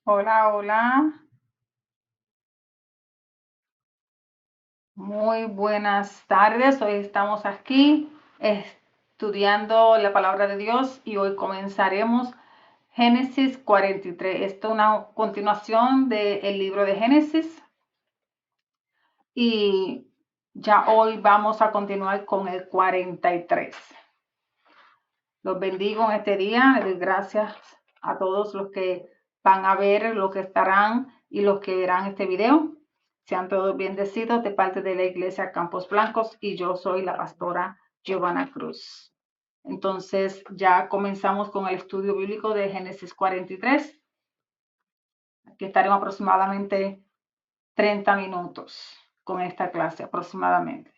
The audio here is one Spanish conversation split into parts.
Hola, hola. Muy buenas tardes. Hoy estamos aquí estudiando la palabra de Dios y hoy comenzaremos Génesis 43. Esto es una continuación del libro de Génesis y ya hoy vamos a continuar con el 43. Los bendigo en este día. Les doy gracias a todos los que van a ver, los que estarán y los que verán este video. Sean todos bendecidos de parte de la Iglesia Campos Blancos y yo soy la pastora Giovanna Cruz. Entonces ya comenzamos con el estudio bíblico de Génesis 43. Aquí estaremos aproximadamente 30 minutos con esta clase aproximadamente.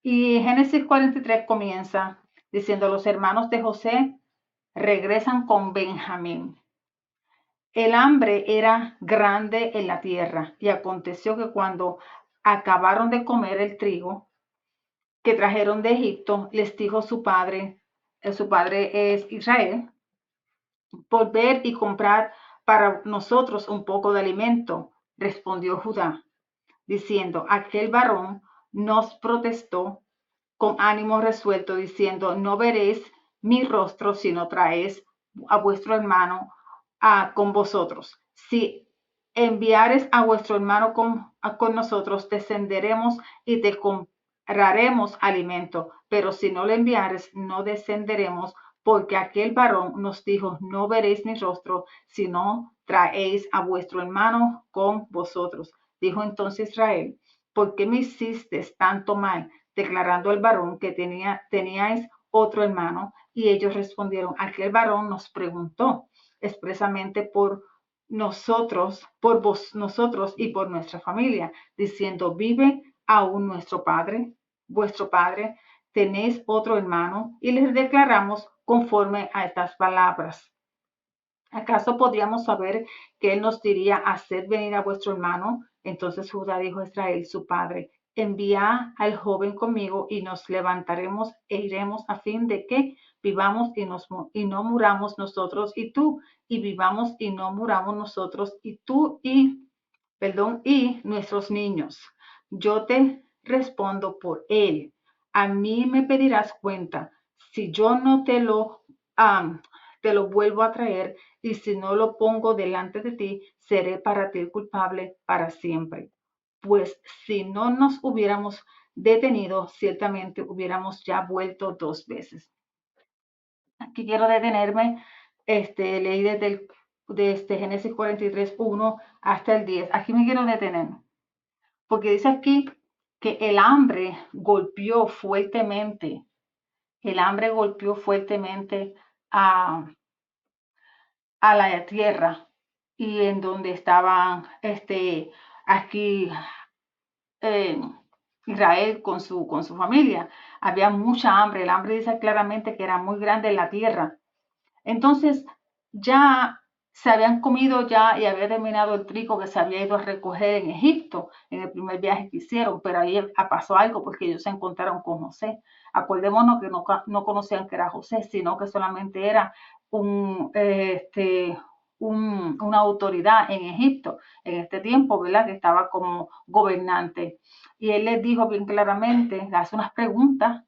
Y Génesis 43 comienza diciendo: los hermanos de José regresan con Benjamín. El hambre era grande en la tierra y aconteció que cuando acabaron de comer el trigo que trajeron de Egipto, les dijo su padre es Israel: volver y comprar para nosotros un poco de alimento. Respondió Judá, diciendo: aquel varón nos protestó con ánimo resuelto, diciendo: no veréis mi rostro si no traéis a vuestro hermano con vosotros. Si enviares a vuestro hermano con nosotros, descenderemos y te compraremos alimento, pero si no le enviares, no descenderemos, porque aquel varón nos dijo: no veréis mi rostro si no traéis a vuestro hermano con vosotros. Dijo entonces Israel: ¿por qué me hiciste tanto mal, declarando al varón que teníais otro hermano? Y ellos respondieron: aquel varón nos preguntó expresamente por nosotros y por nuestra familia, diciendo: ¿vive aún vuestro padre? ¿Tenéis otro hermano? Y les declaramos conforme a estas palabras. ¿Acaso podríamos saber que él nos diría: haced venir a vuestro hermano? Entonces Judá dijo a Israel su padre: envía al joven conmigo y nos levantaremos e iremos, a fin de que vivamos y no muramos nosotros y tú, y vivamos y no muramos nosotros y tú y nuestros niños. Yo te respondo por él. A mí me pedirás cuenta si yo no te lo vuelvo a traer, y si no lo pongo delante de ti, seré para ti culpable para siempre. Pues si no nos hubiéramos detenido, ciertamente hubiéramos ya vuelto dos veces. Aquí quiero detenerme. Leí desde Génesis 43:1 hasta el 10. Aquí me quiero detener, porque dice aquí que el hambre golpeó fuertemente a, a la tierra, y en donde estaban aquí eh, Israel con su familia. Había mucha hambre. El hambre dice claramente que era muy grande en la tierra. Entonces ya se habían comido ya y había terminado el trigo que se había ido a recoger en Egipto en el primer viaje que hicieron, pero ahí pasó algo porque ellos se encontraron con José. Acordémonos que no conocían que era José, sino que solamente era una autoridad en Egipto en este tiempo, ¿verdad? Que estaba como gobernante. Y él les dijo bien claramente, le hace unas preguntas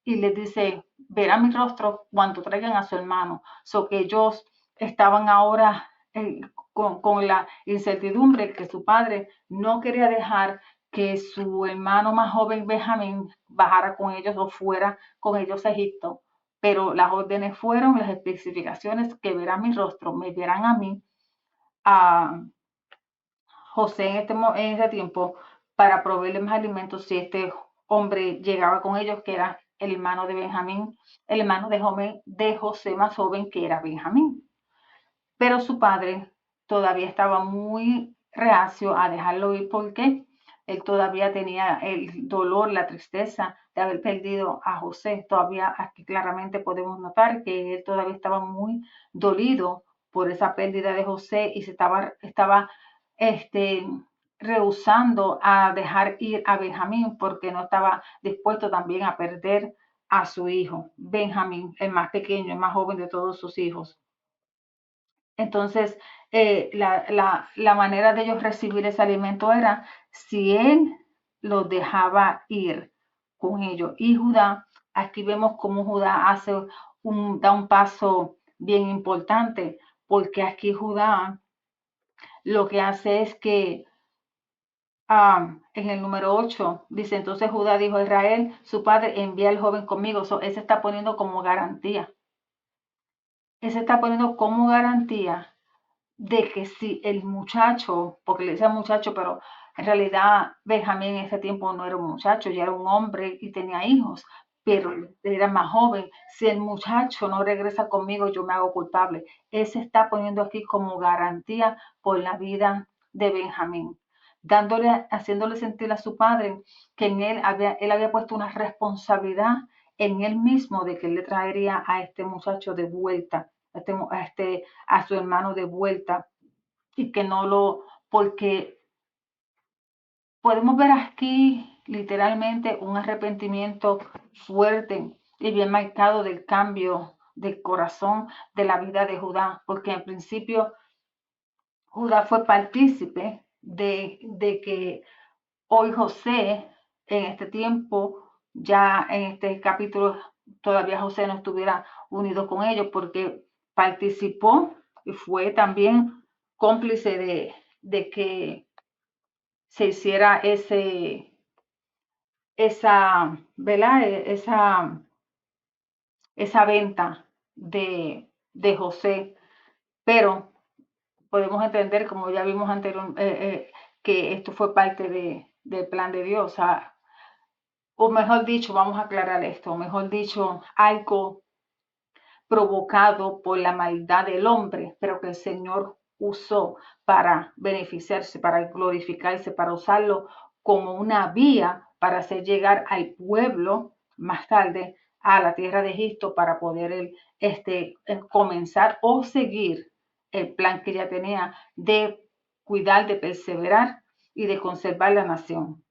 y les dice: verán mi rostro cuando traigan a su hermano. So que ellos estaban ahora con la incertidumbre que su padre no quería dejar que su hermano más joven Benjamín bajara con ellos o fuera con ellos a Egipto. Pero las órdenes fueron, las especificaciones: que verán mi rostro, me verán a mí, a José en ese tiempo, para proveerles más alimentos si este hombre llegaba con ellos, que era el hermano de Benjamín, el hermano de José más joven, que era Benjamín. Pero su padre todavía estaba muy reacio a dejarlo ir, porque él todavía tenía el dolor, la tristeza de haber perdido a José. Todavía aquí claramente podemos notar que él todavía estaba muy dolido por esa pérdida de José y estaba este, rehusando a dejar ir a Benjamín, porque no estaba dispuesto también a perder a su hijo, Benjamín, el más pequeño, el más joven de todos sus hijos. Entonces, la manera de ellos recibir ese alimento era si él los dejaba ir con ellos. Y Judá, aquí vemos cómo Judá da un paso bien importante, porque aquí Judá lo que hace es que en el número 8 dice, entonces Judá dijo a Israel, su padre, envía al joven conmigo. Él se está poniendo como garantía. Él se está poniendo como garantía de que si el muchacho, porque le decía muchacho, pero en realidad Benjamín en ese tiempo no era un muchacho, ya era un hombre y tenía hijos, pero era más joven. Si el muchacho no regresa conmigo, yo me hago culpable. Él se está poniendo aquí como garantía por la vida de Benjamín, haciéndole sentir a su padre que él había puesto una responsabilidad en él mismo de que él le traería a este muchacho de vuelta, a su hermano de vuelta, y que no lo, porque podemos ver aquí literalmente un arrepentimiento fuerte y bien marcado del cambio del corazón de la vida de Judá, porque en principio Judá fue partícipe de que hoy José, en este tiempo, ya en este capítulo, todavía José no estuviera unido con ellos, porque participó y fue también cómplice de que se hiciera ¿verdad? Esa venta de José. Pero podemos entender, como ya vimos anteriormente, que esto fue parte del plan de Dios. O mejor dicho, vamos a aclarar esto, mejor dicho, algo provocado por la maldad del hombre, pero que el Señor usó para beneficiarse, para glorificarse, para usarlo como una vía para hacer llegar al pueblo más tarde a la tierra de Egipto para poder comenzar o seguir el plan que ya tenía de cuidar, de perseverar y de conservar la nación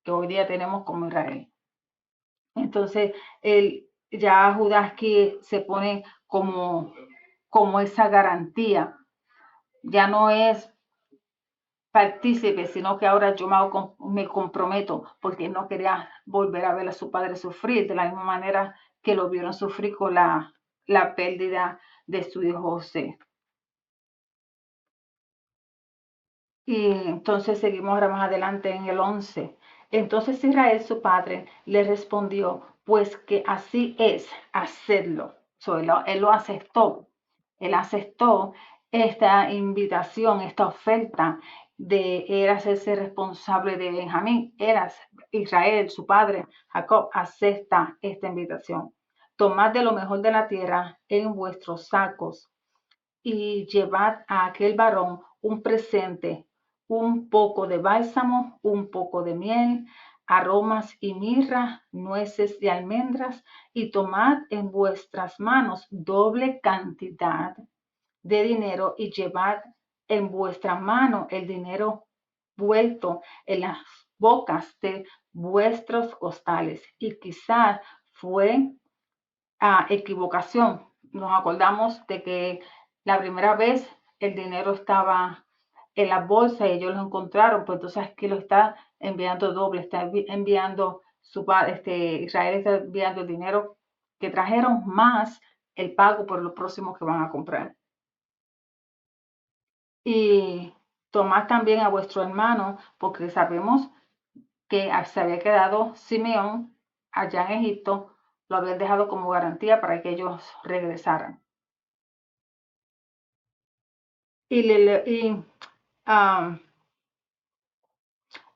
que hoy día tenemos como Israel. Entonces, ya Judas que se pone como esa garantía, ya no es partícipe, sino que ahora yo me comprometo porque no quería volver a ver a su padre sufrir de la misma manera que lo vieron sufrir con la pérdida de su hijo José. Y entonces seguimos ahora más adelante en el 11. Entonces Israel, su padre, le respondió, pues que así es hacerlo. Él lo aceptó. Él aceptó esta invitación, esta oferta de él hacerse responsable de Benjamín. Israel, su padre, Jacob, acepta esta invitación. Tomad de lo mejor de la tierra en vuestros sacos y llevad a aquel varón un presente, un poco de bálsamo, un poco de miel, aromas y mirra, nueces y almendras, y tomad en vuestras manos doble cantidad de dinero y llevad en vuestra mano el dinero vuelto en las bocas de vuestros costales. Y quizás fue equivocación. Nos acordamos de que la primera vez el dinero estaba en la bolsa y ellos lo encontraron, pues entonces aquí lo está enviando doble, está enviando Israel está enviando el dinero que trajeron más el pago por los próximos que van a comprar. Y tomad también a vuestro hermano, porque sabemos que se había quedado Simeón allá en Egipto, lo habían dejado como garantía para que ellos regresaran. Y, um,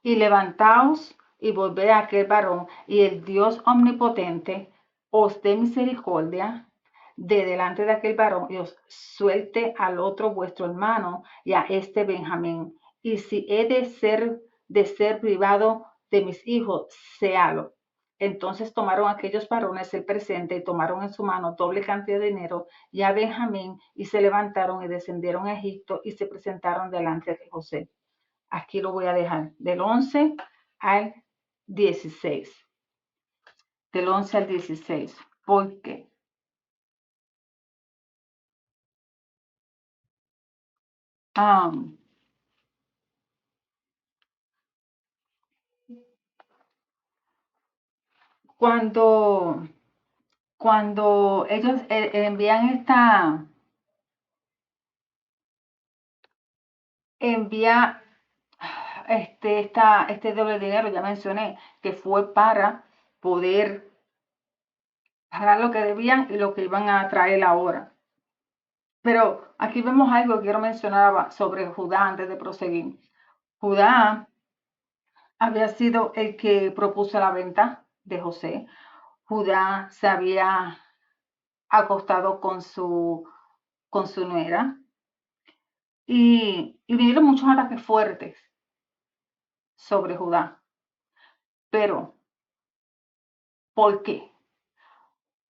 y levantaos y volved a aquel varón, y el Dios omnipotente os dé misericordia de delante de aquel varón, y os suelte al otro vuestro hermano y a este Benjamín. Y si he de ser privado de mis hijos, séalo. Entonces tomaron aquellos varones el presente y tomaron en su mano doble cantidad de dinero y a Benjamín, y se levantaron y descendieron a Egipto y se presentaron delante de José. Aquí lo voy a dejar del 11 al 16. Del 11 al 16. ¿Por qué? cuando, cuando ellos envían envía este doble dinero, ya mencioné, que fue para poder pagar lo que debían y lo que iban a traer ahora. Pero aquí vemos algo que quiero mencionar sobre Judá antes de proseguir. Judá había sido el que propuso la venta de José. Judá se había acostado con su nuera y vinieron muchos ataques fuertes sobre Judá. Pero, ¿por qué?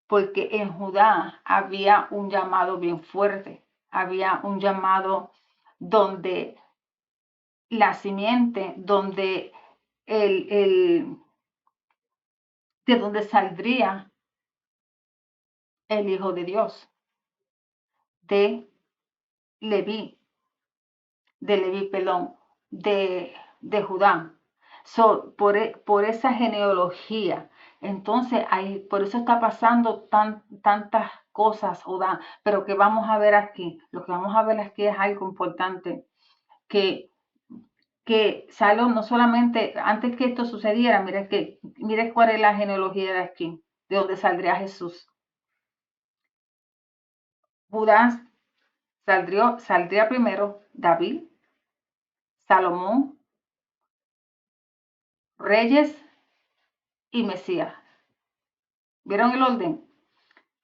Porque en Judá había un llamado bien fuerte, había un llamado donde la simiente, donde de donde saldría el Hijo de Dios, de Leví, pelón, de Judá. Por esa genealogía. Entonces, por eso está pasando tantas cosas, Judá. Pero que vamos a ver aquí, lo que vamos a ver aquí es algo importante, que, que Salom no solamente, antes que esto sucediera, mire cuál es la genealogía de aquí, de donde saldría Jesús. Judá saldría primero David, Salomón, Reyes y Mesías. ¿Vieron el orden?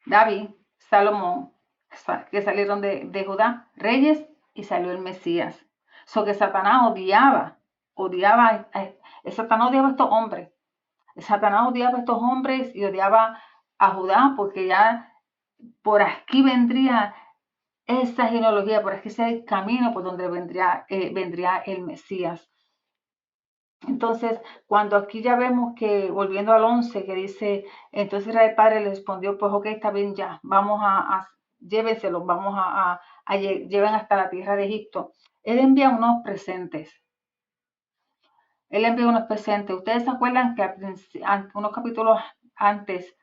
David, Salomón, que salieron de Judá, Reyes y salió el Mesías. Que Satanás Satanás odiaba a estos hombres. Satanás odiaba a estos hombres y odiaba a Judá porque ya por aquí vendría esa genealogía, por aquí sea el camino por donde vendría el Mesías. Entonces, cuando aquí ya vemos que, volviendo al 11, que dice, entonces el padre le respondió, pues ok, está bien ya, vamos llévenselos, lleven hasta la tierra de Egipto. Él envía unos presentes. Ustedes se acuerdan que unos capítulos antes,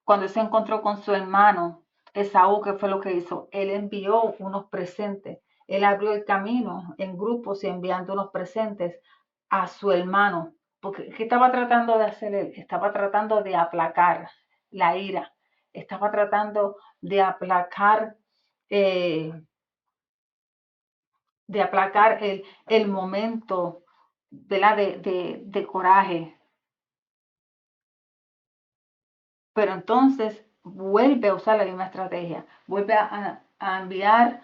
cuando se encontró con su hermano Esaú, ¿qué fue lo que hizo? Él envió unos presentes. Él abrió el camino en grupos y enviando unos presentes a su hermano. Porque, ¿qué estaba tratando de hacer él? Estaba tratando de aplacar la ira. Estaba tratando de aplacar, eh, el momento, ¿verdad? de coraje. Pero entonces vuelve a usar la misma estrategia, vuelve a enviar,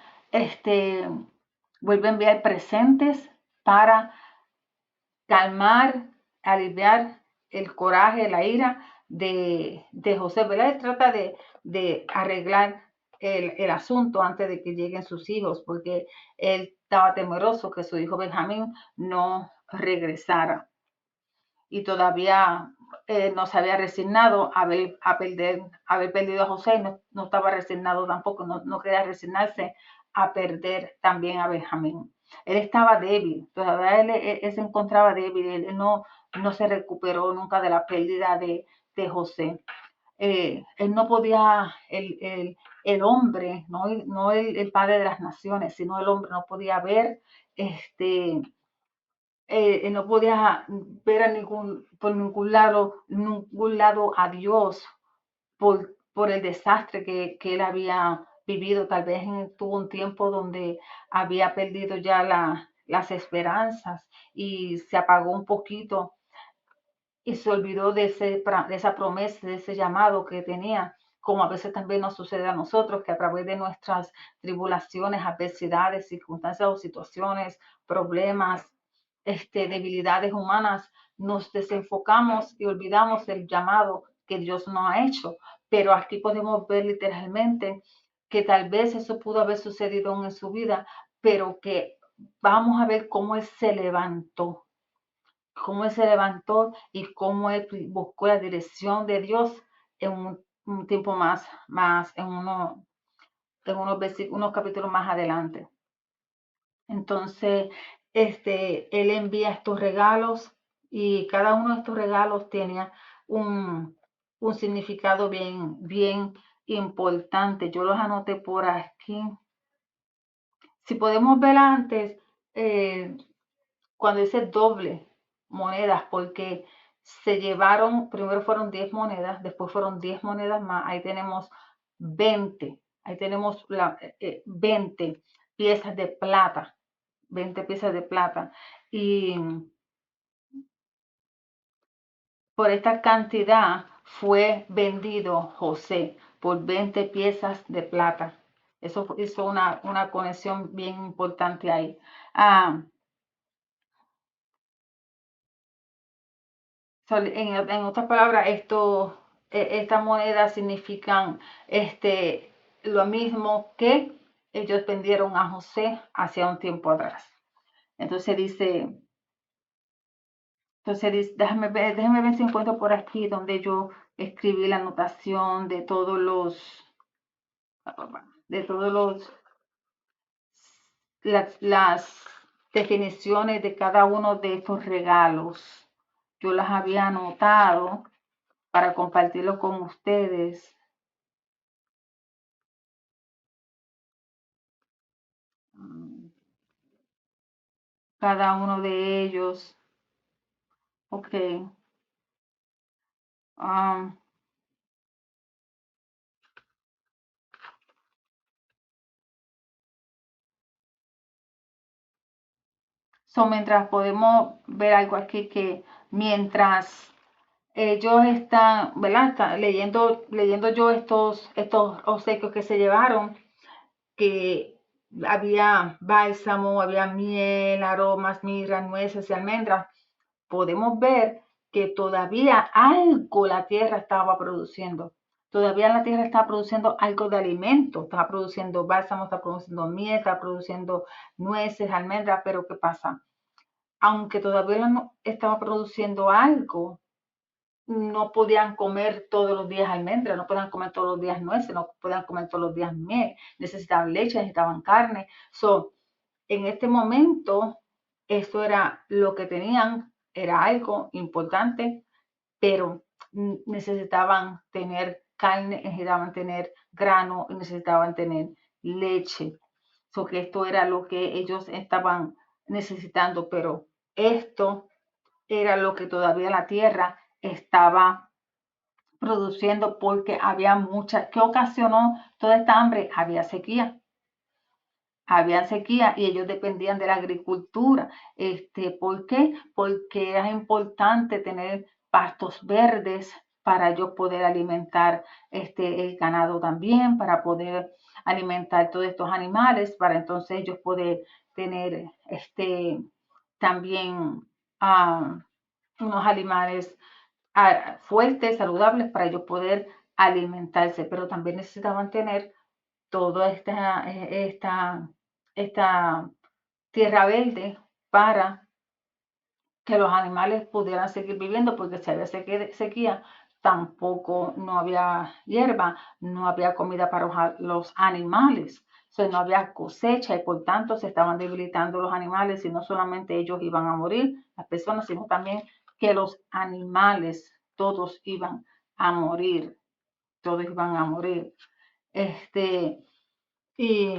vuelve a enviar presentes para calmar, aliviar el coraje, la ira de José, ¿verdad? Él trata de arreglar el asunto antes de que lleguen sus hijos, porque él estaba temeroso que su hijo Benjamín no regresara y todavía no se había resignado haber perdido a José, no estaba resignado tampoco, no quería resignarse a perder también a Benjamín. Él estaba débil, todavía él se encontraba débil, él no se recuperó nunca de la pérdida de José. Él no podía, el hombre, no el padre de las naciones, sino el hombre no podía ver no podía ver por ningún lado a Dios por el desastre que él había vivido. Tal vez tuvo un tiempo donde había perdido ya las esperanzas y se apagó un poquito y se olvidó de esa promesa, de ese llamado que tenía, como a veces también nos sucede a nosotros, que a través de nuestras tribulaciones, adversidades, circunstancias o situaciones, problemas, debilidades humanas, nos desenfocamos y olvidamos el llamado que Dios nos ha hecho. Pero aquí podemos ver literalmente que tal vez eso pudo haber sucedido en su vida, pero que vamos a ver cómo Él se levantó, y cómo él buscó la dirección de Dios en un tiempo más en unos capítulos más adelante. Entonces, él envía estos regalos y cada uno de estos regalos tenía un significado bien importante. Yo los anoté por aquí. Si podemos ver antes, eh, cuando dice doble monedas, porque se llevaron, primero fueron 10 monedas, después fueron 10 monedas más, ahí tenemos 20, ahí tenemos 20 piezas de plata, 20 piezas de plata. Y por esta cantidad fue vendido José, por 20 piezas de plata. Eso hizo una conexión bien importante ahí. Ah, en otras palabras, estas monedas significan lo mismo que ellos vendieron a José hace un tiempo atrás. Entonces dice, déjame ver si encuentro por aquí donde yo escribí la anotación de todos los, las definiciones de cada uno de estos regalos. Yo las había anotado para compartirlo con ustedes. Cada uno de ellos. Ok. Um, mientras podemos ver algo aquí que mientras ellos están, ¿verdad? Leyendo yo estos obsequios que se llevaron, que había bálsamo, había miel, aromas, mirra, nueces y almendras, podemos ver que todavía algo la tierra estaba produciendo. Todavía la tierra está produciendo algo de alimento, está produciendo bálsamo, está produciendo miel, está produciendo nueces, almendras, pero ¿qué pasa? Aunque todavía no estaba produciendo algo, no podían comer todos los días almendras, no podían comer todos los días nueces, no podían comer todos los días miel, necesitaban leche, necesitaban carne. En este momento, eso era lo que tenían, era algo importante, pero necesitaban tener carne, necesitaban tener grano, necesitaban tener leche. Que esto era lo que ellos estaban necesitando, pero esto era lo que todavía la tierra estaba produciendo porque había mucha, ¿qué ocasionó toda esta hambre? Había sequía y ellos dependían de la agricultura. ¿Por qué? Porque era importante tener pastos verdes para yo poder alimentar el ganado también, para poder alimentar todos estos animales, para entonces ellos poder tener también unos animales fuertes, saludables, para ellos poder alimentarse, pero también necesitaban tener toda esta tierra verde para que los animales pudieran seguir viviendo, porque si había sequía, tampoco no había hierba, no había comida para los animales, no había cosecha y por tanto se estaban debilitando los animales y no solamente ellos iban a morir, las personas, sino también que los animales, todos iban a morir, todos iban a morir. Y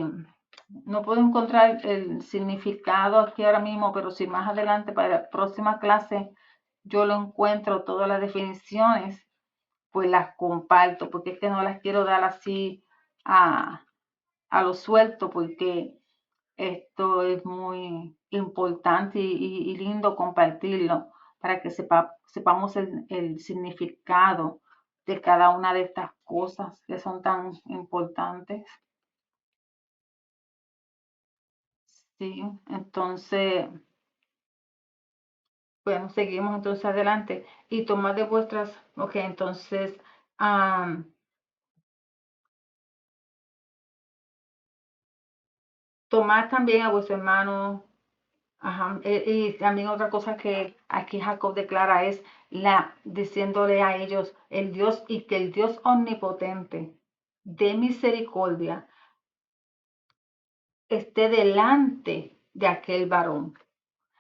no puedo encontrar el significado aquí ahora mismo, pero si más adelante para la próxima clase yo lo encuentro, todas las definiciones, pues las comparto, porque es que no las quiero dar así a lo suelto, porque esto es muy importante y lindo compartirlo para que sepamos el significado de cada una de estas cosas que son tan importantes. Sí, entonces, bueno, seguimos entonces adelante. Y tomad de vuestras, ok, entonces, tomad también a vuestro hermano, ajá, y también otra cosa que aquí Jacob declara es diciéndole a ellos, el Dios y que el Dios omnipotente de misericordia esté delante de aquel varón.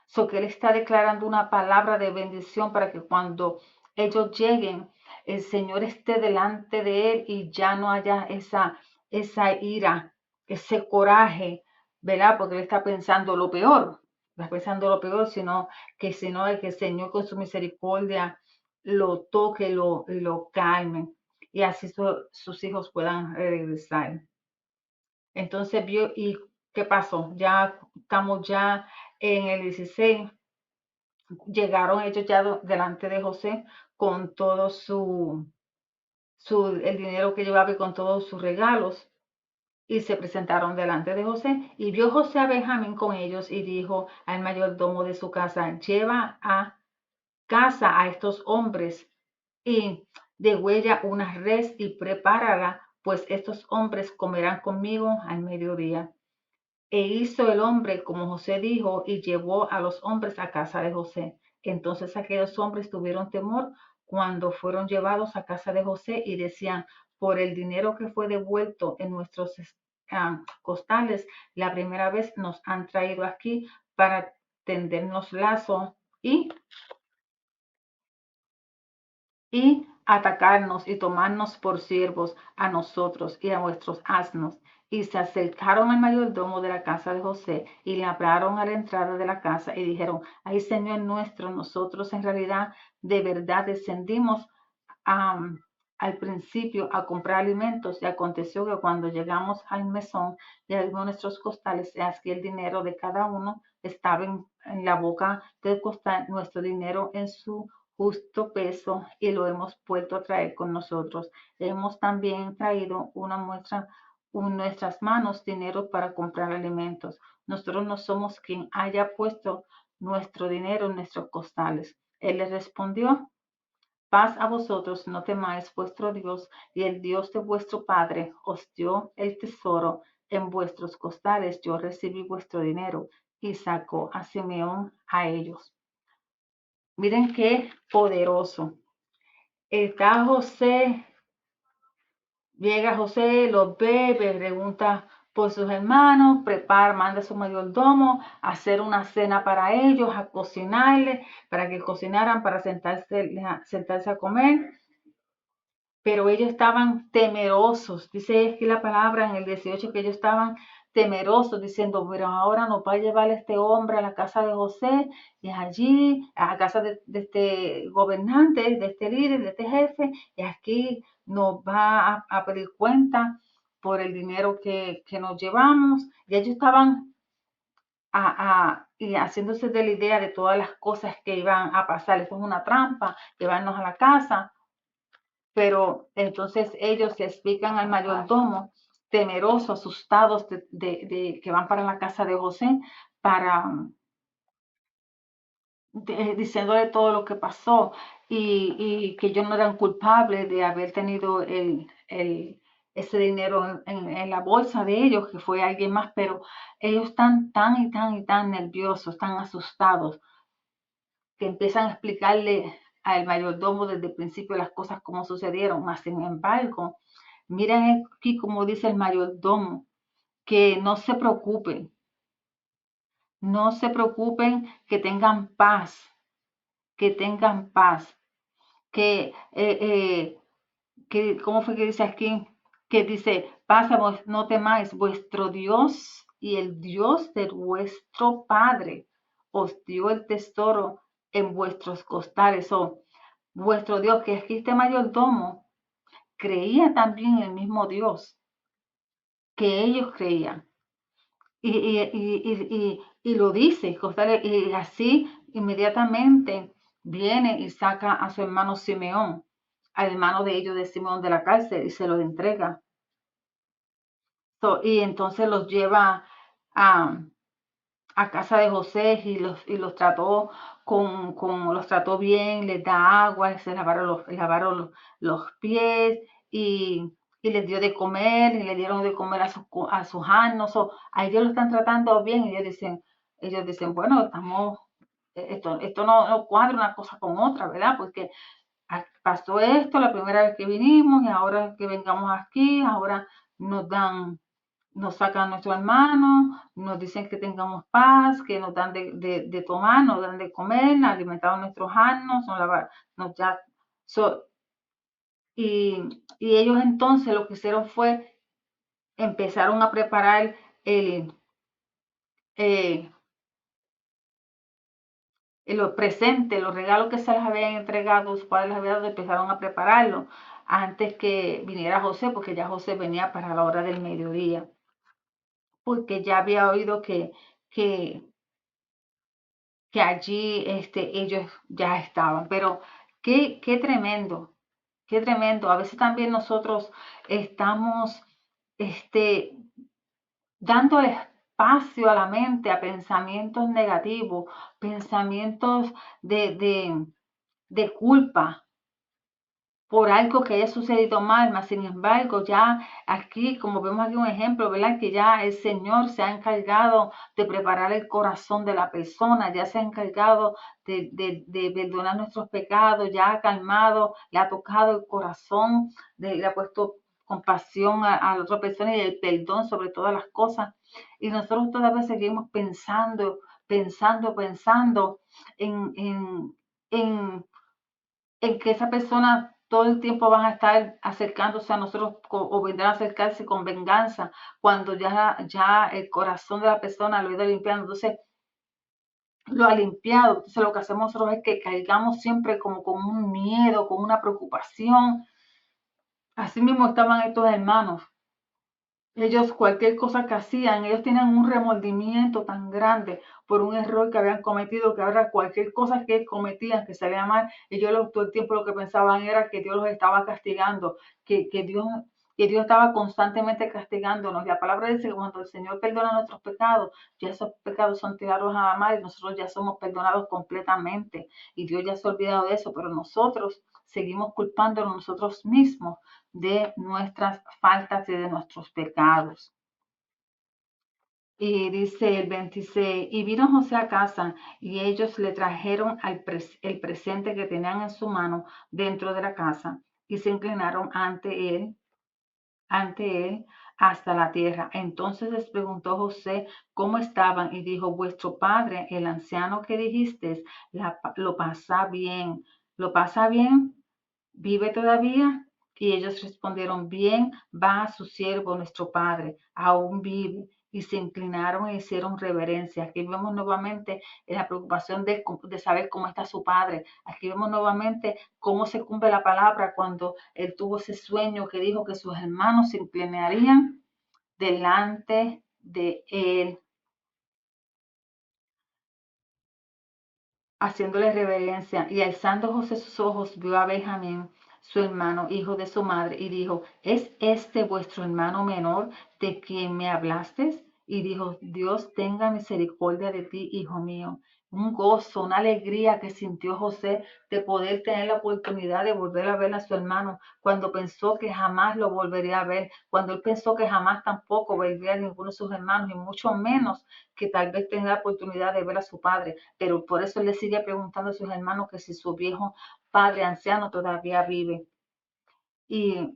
So que él está declarando una palabra de bendición para que cuando ellos lleguen, el Señor esté delante de él y ya no haya esa ira, ese coraje, ¿verdad? Porque él está pensando lo peor, está pensando lo peor, sino que el Señor con su misericordia lo toque, lo calme y así sus hijos puedan regresar. Entonces vio y ¿qué pasó? Ya estamos ya en el 16. Llegaron ellos ya delante de José con todo el dinero que llevaba y con todos sus regalos. Y se presentaron delante de José. Y vio José a Benjamín con ellos y dijo al mayordomo de su casa, lleva a casa a estos hombres y degüella una res y prepárala, pues estos hombres comerán conmigo al mediodía. E hizo el hombre como José dijo y llevó a los hombres a casa de José. Entonces aquellos hombres tuvieron temor cuando fueron llevados a casa de José y decían, por el dinero que fue devuelto en nuestros costales, la primera vez nos han traído aquí para tendernos lazo y atacarnos y tomarnos por siervos a nosotros y a nuestros asnos. Y se acercaron al mayordomo de la casa de José y le hablaron a la entrada de la casa y dijeron, ay Señor nuestro, nosotros en realidad de verdad descendimos al principio a comprar alimentos y aconteció que cuando llegamos al mesón y abrimos nuestros costales, es que el dinero de cada uno estaba en la boca del costal, nuestro dinero en su justo peso y lo hemos vuelto a traer con nosotros. Hemos también traído una muestra en nuestras manos dinero para comprar alimentos. Nosotros no somos quien haya puesto nuestro dinero en nuestros costales. Él les respondió, paz a vosotros, no temáis, vuestro Dios y el Dios de vuestro Padre os dio el tesoro en vuestros costales. Yo recibí vuestro dinero y sacó a Simeón a ellos. Miren qué poderoso. Está José, llega José, los ve, pregunta por sus hermanos, prepara, manda a su mayordomo a hacer una cena para ellos, a cocinarle, para que cocinaran, para sentarse a comer. Pero ellos estaban temerosos, dice aquí la palabra en el 18 que ellos estaban temerosos, diciendo, pero ahora nos va a llevar este hombre a la casa de José, y allí, a la casa de este gobernante, de este líder, de este jefe, y aquí nos va a pedir cuenta por el dinero que nos llevamos, y ellos estaban y haciéndose de la idea de todas las cosas que iban a pasar, esto es una trampa, llevarnos a la casa, pero entonces ellos se explican al mayordomo, temerosos, asustados de que van para la casa de José, para diciéndole todo lo que pasó y que ellos no eran culpables de haber tenido ese dinero en la bolsa de ellos, que fue alguien más, pero ellos están tan y tan y tan nerviosos, tan asustados, que empiezan a explicarle al mayordomo desde el principio las cosas como sucedieron. Mas, sin embargo, miren aquí como dice el mayordomo, que no se preocupen, que tengan paz, que, ¿cómo fue que dice aquí? Que dice, paz, no temáis, vuestro Dios y el Dios de vuestro Padre os dio el tesoro en vuestros costales. O vuestro Dios, que aquí este mayordomo creía también en el mismo Dios que ellos creían. Y lo dice, y así inmediatamente viene y saca a su hermano Simeón, al hermano de ellos de Simeón de la cárcel, y se lo entrega. Y entonces los lleva a, a casa de José y los trató los trató bien, les da agua, se lavaron los pies y les dio de comer y le dieron de comer a sus asnos. A ellos lo están tratando bien y ellos dicen, bueno, esto no cuadra una cosa con otra, ¿verdad? Porque pasó esto la primera vez que vinimos y ahora que vengamos aquí, ahora nos dan nos sacan a nuestro hermano, nos dicen que tengamos paz, que nos dan de tomar, nos dan de comer, alimentamos nuestros asnos, nos ya, so, y ellos entonces lo que hicieron fue empezaron a preparar el, eh, los presentes, los regalos que se les habían entregado, sus padres les habían dado, empezaron a prepararlo antes que viniera José, porque ya José venía para la hora del mediodía, porque ya había oído que, que allí ellos ya estaban. Pero qué tremendo, qué tremendo. A veces también nosotros estamos este, dándole espacio a la mente, a pensamientos negativos, pensamientos de culpa, por algo que haya sucedido mal, mas sin embargo, ya aquí, como vemos aquí un ejemplo, ¿verdad? Que ya el Señor se ha encargado de preparar el corazón de la persona, ya se ha encargado de perdonar nuestros pecados, ya ha calmado, le ha tocado el corazón, le ha puesto compasión a la otra persona y el perdón sobre todas las cosas. Y nosotros todavía seguimos pensando en en que esa persona todo el tiempo van a estar acercándose a nosotros o vendrán a acercarse con venganza cuando ya el corazón de la persona lo ha ido limpiando. Entonces, lo ha limpiado. Entonces, lo que hacemos nosotros es que caigamos siempre como con un miedo, con una preocupación. Así mismo estaban estos hermanos. Ellos, cualquier cosa que hacían, ellos tenían un remordimiento tan grande por un error que habían cometido, que ahora cualquier cosa que cometían, que salía mal, ellos todo el tiempo lo que pensaban era que Dios los estaba castigando, que Dios estaba constantemente castigándonos. Y la palabra dice que cuando el Señor perdona nuestros pecados, ya esos pecados son tirados a la mar y nosotros ya somos perdonados completamente. Y Dios ya se ha olvidado de eso, pero nosotros seguimos culpándonos nosotros mismos de nuestras faltas y de nuestros pecados. Y dice el 26, y vino José a casa y ellos le trajeron el presente que tenían en su mano dentro de la casa y se inclinaron ante él hasta la tierra. Entonces les preguntó José cómo estaban y dijo, vuestro padre, el anciano que dijiste, lo pasa bien, ¿vive todavía? Y ellos respondieron, bien va su siervo, nuestro padre, aún vive. Y se inclinaron e hicieron reverencia. Aquí vemos nuevamente en la preocupación de saber cómo está su padre. Aquí vemos nuevamente cómo se cumple la palabra cuando él tuvo ese sueño que dijo que sus hermanos se inclinarían delante de él, haciéndole reverencia, y alzando José sus ojos, vio a Benjamín, su hermano, hijo de su madre, y dijo, ¿es este vuestro hermano menor de quien me hablaste? Y dijo, Dios tenga misericordia de ti, hijo mío. Un gozo, una alegría que sintió José de poder tener la oportunidad de volver a ver a su hermano, cuando pensó que jamás lo volvería a ver, cuando él pensó que jamás tampoco vería a ninguno de sus hermanos, y mucho menos que tal vez tenga la oportunidad de ver a su padre, pero por eso le sigue preguntando a sus hermanos que si su viejo padre anciano todavía vive. Y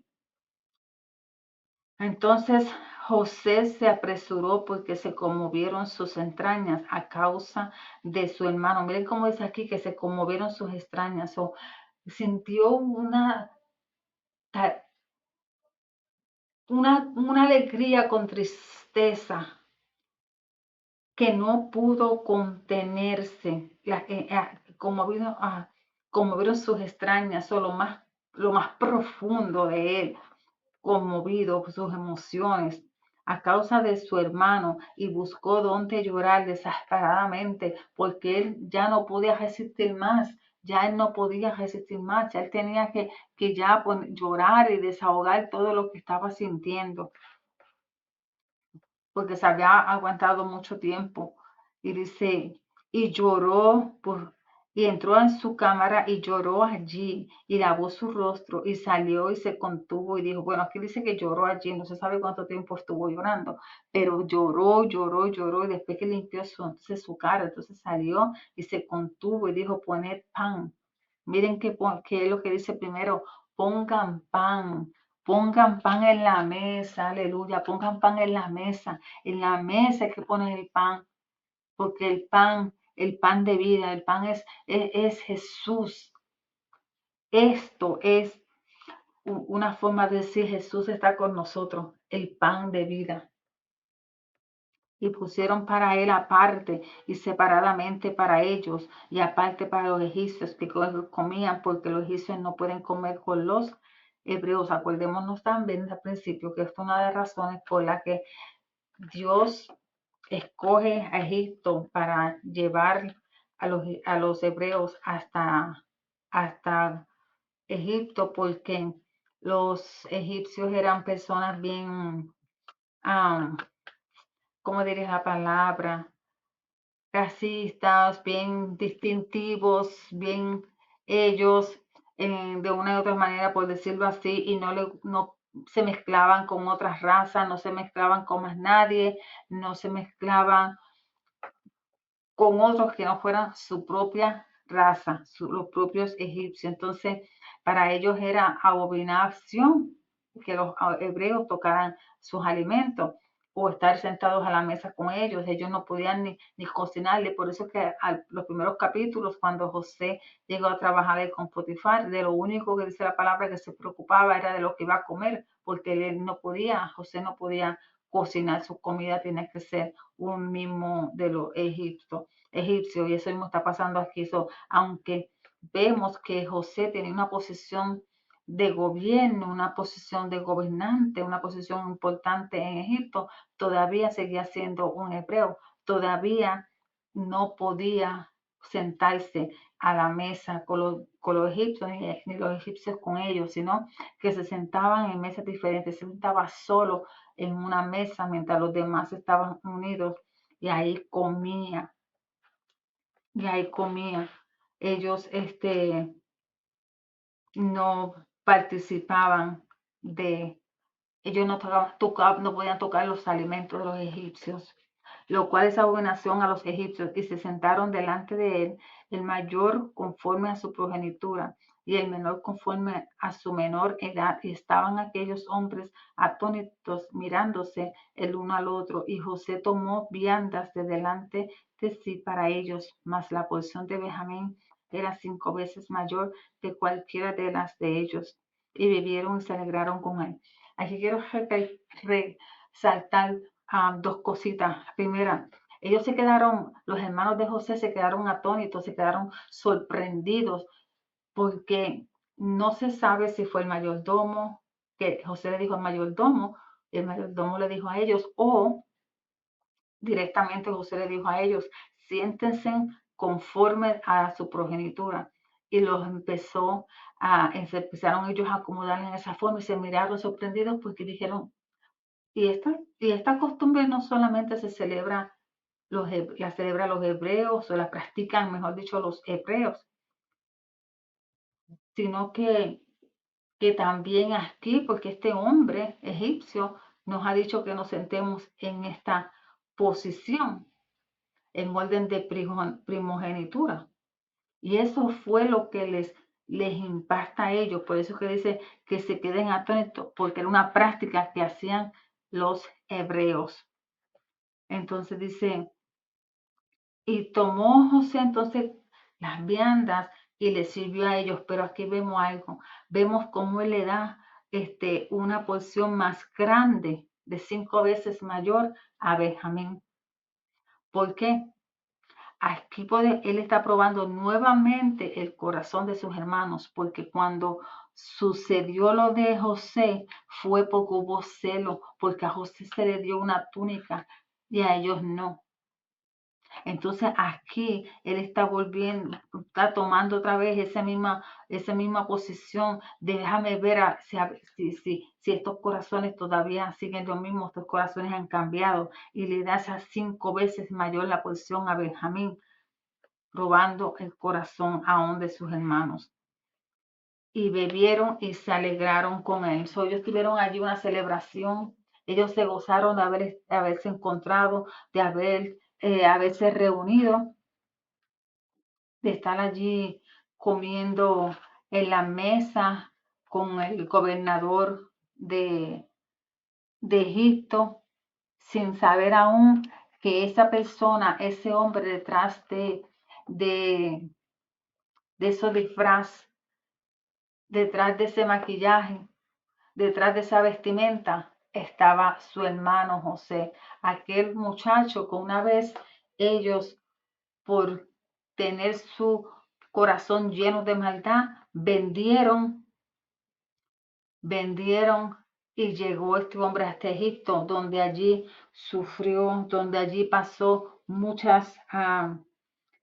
entonces José se apresuró porque se conmovieron sus entrañas a causa de su hermano. Miren cómo dice aquí que se conmovieron sus entrañas, o sintió una alegría con tristeza que no pudo contenerse, conmovieron sus extrañas, o lo más profundo de él, conmovido por sus emociones a causa de su hermano, y buscó donde llorar desesperadamente porque él ya no podía resistir más. Ya él no podía resistir más, ya él tenía que ya llorar y desahogar todo lo que estaba sintiendo, porque se había aguantado mucho tiempo. Y dice, y lloró y entró en su cámara y lloró allí y lavó su rostro y salió y se contuvo y dijo, bueno, aquí dice que lloró allí, no se sabe cuánto tiempo estuvo llorando, pero lloró y después que limpió su cara, entonces salió y se contuvo y dijo, poned pan. Miren qué es lo que dice primero, pongan pan, Pongan pan en la mesa, aleluya, pongan pan en la mesa hay que poner el pan, porque el pan de vida, el pan es Jesús. Esto es una forma de decir Jesús está con nosotros, el pan de vida. Y pusieron para él aparte y separadamente para ellos y aparte para los egipcios que comían, porque los egipcios no pueden comer con los hebreos. Acordémonos también al principio que es una de las razones por la que Dios escoge a Egipto para llevar a los hebreos hasta Egipto, porque los egipcios eran personas bien, ¿cómo diría la palabra? Racistas, bien distintivos, bien ellos, de una u otra manera, por decirlo así, y no se mezclaban con otras razas, no se mezclaban con más nadie, no se mezclaban con otros que no fueran su propia raza, los propios egipcios. Entonces, para ellos era abominación que los hebreos tocaran sus alimentos o estar sentados a la mesa con ellos. Ellos no podían ni cocinarle. Por eso que los primeros capítulos, cuando José llegó a trabajar ahí con Potifar, de lo único que dice la palabra que se preocupaba era de lo que iba a comer, porque él no podía, José no podía cocinar su comida, tiene que ser un mismo de los egipcios, y eso mismo está pasando aquí. Aunque vemos que José tenía una posición de gobierno, una posición de gobernante, una posición importante en Egipto, todavía seguía siendo un hebreo, todavía no podía sentarse a la mesa con los egipcios, ni los egipcios con ellos, sino que se sentaban en mesas diferentes, se sentaba solo en una mesa mientras los demás estaban unidos y ahí comía, y ahí comía. Ellos no participaban de, ellos no podían tocar los alimentos de los egipcios, lo cual es abominación a los egipcios, y se sentaron delante de él, el mayor conforme a su progenitura, y el menor conforme a su menor edad, y estaban aquellos hombres atónitos mirándose el uno al otro, y José tomó viandas de delante de sí para ellos, mas la porción de Benjamín era 5 veces mayor que cualquiera de las de ellos, y bebieron y se alegraron con él. Aquí quiero resaltar dos cositas. La primera, ellos se quedaron, los hermanos de José se quedaron atónitos, se quedaron sorprendidos, porque no se sabe si fue el mayordomo, que José le dijo al mayordomo, el mayordomo le dijo a ellos, o directamente José le dijo a ellos, siéntense conforme a su progenitura. Y los se empezaron ellos a acomodar en esa forma y se miraron sorprendidos porque dijeron, y esta costumbre no solamente se celebra, la celebran los hebreos o la practican, mejor dicho, los hebreos, sino que también aquí, porque este hombre egipcio nos ha dicho que nos sentemos en esta posición, en orden de primogenitura. Y eso fue lo que les impacta a ellos. Por eso que dice que se queden atentos, porque era una práctica que hacían los hebreos. Entonces dice, y tomó José entonces las viandas y les sirvió a ellos. Pero aquí vemos algo. Vemos cómo él le da una porción más grande, de 5 veces mayor a Benjamín. ¿Por qué? Aquí él está probando nuevamente el corazón de sus hermanos, porque cuando sucedió lo de José fue porque hubo celo, porque a José se le dio una túnica y a ellos no. Entonces aquí él está volviendo, está tomando otra vez esa misma posición de déjame ver si estos corazones todavía siguen lo mismo, estos corazones han cambiado, y le da esas 5 veces mayor la posición a Benjamín, robando el corazón aún de sus hermanos. Y bebieron y se alegraron con él. Ellos tuvieron allí una celebración. Ellos se gozaron de haberse encontrado, de haberse reunido, de estar allí comiendo en la mesa con el gobernador de Egipto, sin saber aún que esa persona, ese hombre detrás de, de esos disfraz, detrás de ese maquillaje, detrás de esa vestimenta, estaba su hermano José, aquel muchacho que una vez ellos, por tener su corazón lleno de maldad, vendieron y llegó este hombre hasta Egipto, donde allí sufrió, donde allí pasó muchas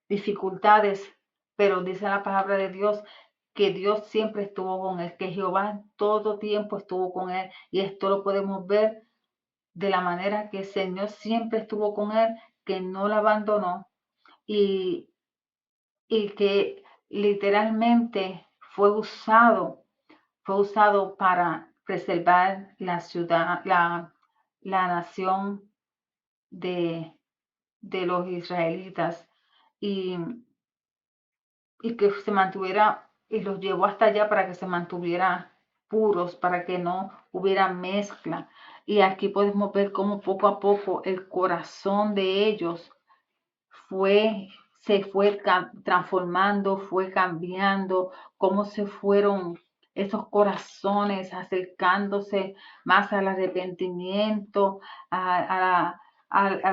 dificultades, pero dice la palabra de Dios que Dios siempre estuvo con él, que Jehová todo tiempo estuvo con él, y esto lo podemos ver de la manera que el Señor siempre estuvo con él, que no lo abandonó y, y que literalmente fue usado para preservar la ciudad, la nación de, de los israelitas, y, y que se mantuviera, y los llevó hasta allá para que se mantuviera puros, para que no hubiera mezcla. Y aquí podemos ver cómo poco a poco el corazón de ellos se fue transformando, fue cambiando, cómo se fueron esos corazones acercándose más al arrepentimiento, a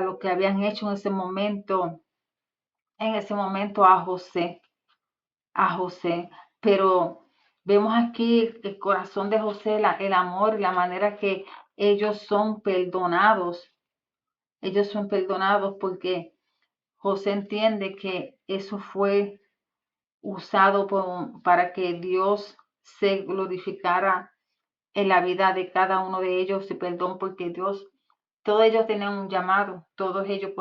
lo que habían hecho en ese momento a José. Pero vemos aquí el corazón de José, el amor, la manera que ellos son perdonados porque José entiende que eso fue usado para que Dios se glorificara en la vida de cada uno de ellos, y perdón, porque todos ellos tenían un llamado, todos ellos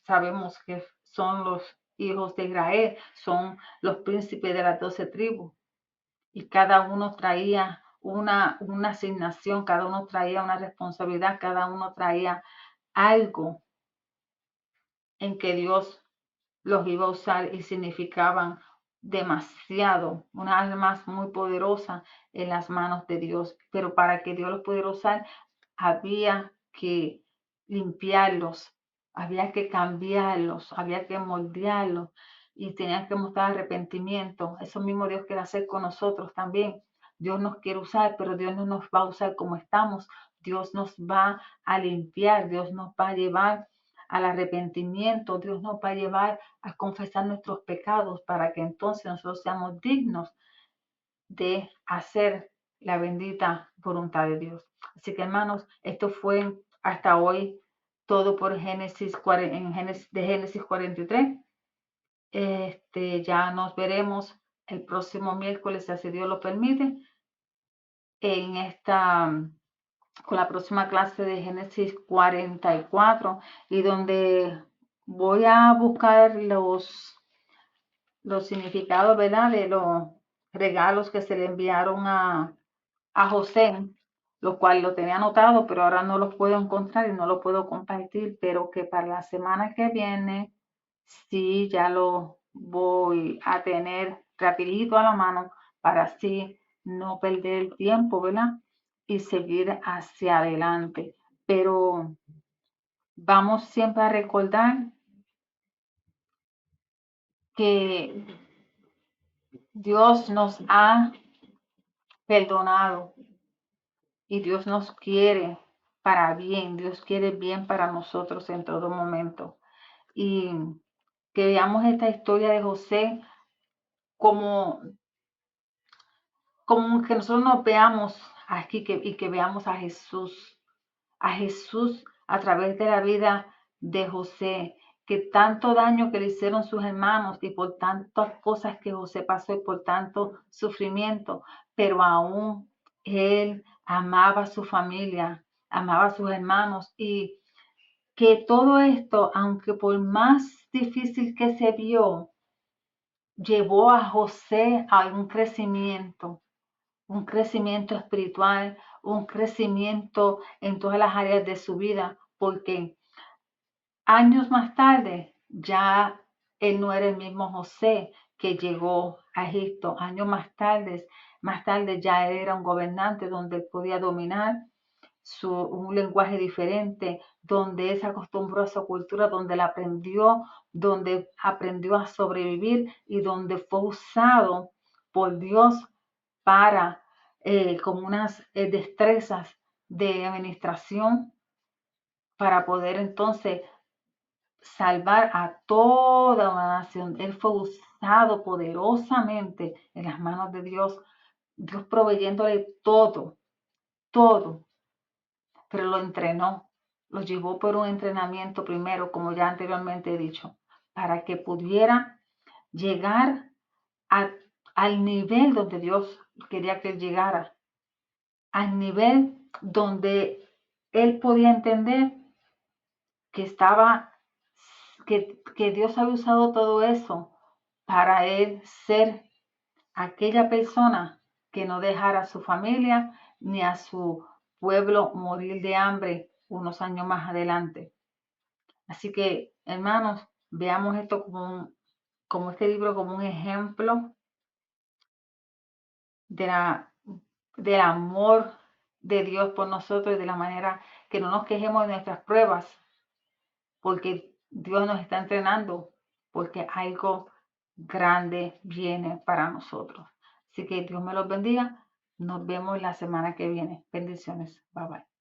sabemos que son los hijos de Israel, son los príncipes de las 12 tribus, y cada uno traía una asignación, cada uno traía una responsabilidad, cada uno traía algo en que Dios los iba a usar, y significaban demasiado, unas armas muy poderosas en las manos de Dios. Pero para que Dios los pudiera usar, había que limpiarlos, había que cambiarlos, había que moldearlos, y tenían que mostrar arrepentimiento. Eso mismo Dios quiere hacer con nosotros también. Dios nos quiere usar, pero Dios no nos va a usar como estamos. Dios nos va a limpiar, Dios nos va a llevar al arrepentimiento, Dios nos va a llevar a confesar nuestros pecados, para que entonces nosotros seamos dignos de hacer la bendita voluntad de Dios. Así que, hermanos, esto fue hasta hoy todo por Génesis, de Génesis 43. Ya nos veremos el próximo miércoles, si así Dios lo permite, en con la próxima clase de Génesis 44, y donde voy a buscar los significados, ¿verdad?, de los regalos que se le enviaron a José, lo cual lo tenía anotado, pero ahora no los puedo encontrar y no lo puedo compartir, pero que para la semana que viene sí ya lo voy a tener rapidito a la mano, para así no perder el tiempo, ¿verdad?, y seguir hacia adelante. Pero vamos siempre a recordar que Dios nos ha perdonado, y Dios nos quiere para bien, Dios quiere bien para nosotros en todo momento. Y que veamos esta historia de José como, como que nosotros nos veamos aquí, y que veamos a Jesús a través de la vida de José, que tanto daño que le hicieron sus hermanos, y por tantas cosas que José pasó, y por tanto sufrimiento, pero aún él amaba a su familia, amaba a sus hermanos, y que todo esto, aunque por más difícil que se vio, llevó a José a un crecimiento espiritual, un crecimiento en todas las áreas de su vida, porque años más tarde ya él no era el mismo José que llegó a Egipto. Años más tarde Más tarde ya él era un gobernante donde él podía dominar un lenguaje diferente, donde él se acostumbró a su cultura, donde donde aprendió a sobrevivir y donde fue usado por Dios para con unas destrezas de administración para poder entonces salvar a toda una nación. Él fue usado poderosamente en las manos de Dios, Dios proveyéndole todo, todo, pero lo entrenó, lo llevó por un entrenamiento primero, como ya anteriormente he dicho, para que pudiera llegar al nivel donde Dios quería que él llegara, al nivel donde él podía entender que que Dios había usado todo eso para él ser aquella persona que no dejara a su familia ni a su pueblo morir de hambre unos años más adelante. Así que, hermanos, veamos esto como este libro como un ejemplo de del amor de Dios por nosotros y de la manera que no nos quejemos de nuestras pruebas, porque Dios nos está entrenando, porque algo grande viene para nosotros. Así que Dios me los bendiga. Nos vemos la semana que viene. Bendiciones. Bye bye.